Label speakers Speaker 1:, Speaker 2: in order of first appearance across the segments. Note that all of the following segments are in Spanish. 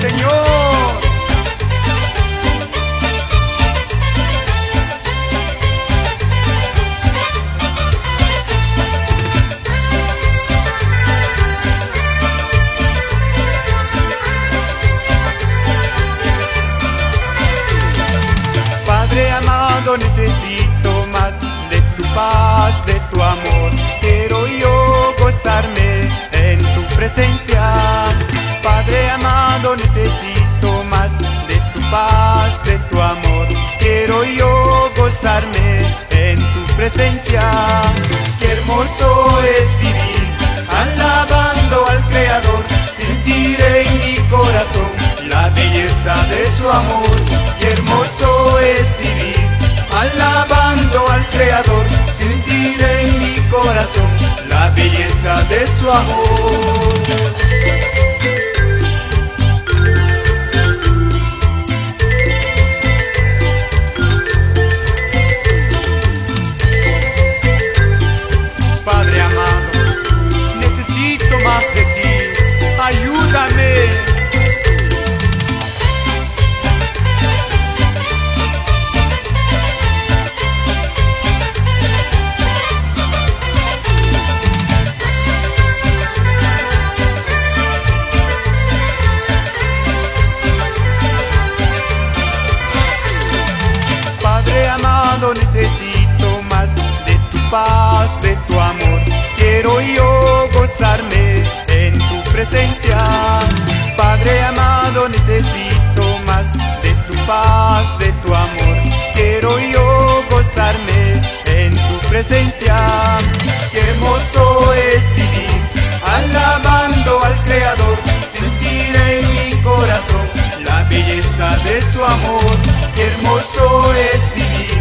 Speaker 1: Señor. Padre amado, necesito más de tu paz, de tu amor. Quiero yo gozarme en tu presencia. Padre amado, necesito más de tu paz, de tu amor. Quiero yo gozarme en tu presencia. Qué hermoso es vivir alabando al Creador, sentir en mi corazón la belleza de su amor. Qué hermoso es vivir alabando al Creador, sentir en mi corazón la belleza de su amor. Padre amado, necesito más de ti, ayúdame. Padre amado, necesito más de tu paz, de tu amor. Quiero yo gozarme en tu presencia. Padre amado, necesito más de tu paz, de tu amor. Quiero yo gozarme en tu presencia. Qué hermoso es vivir alabando al Creador, sentir en mi corazón la belleza de su amor. Qué hermoso es vivir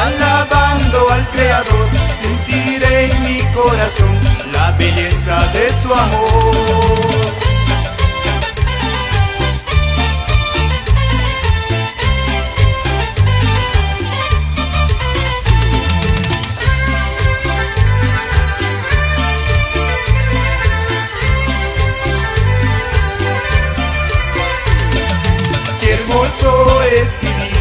Speaker 1: alabando al Creador, sentir en mi corazón la belleza de su amor. Qué hermoso es vivir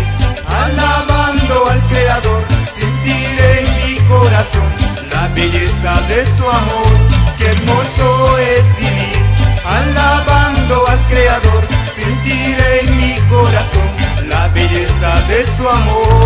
Speaker 1: alabando al Creador, sentir en mi corazón la belleza de su amor. Qué hermoso es vivir alabando al Creador, sentir en mi corazón la belleza de su amor.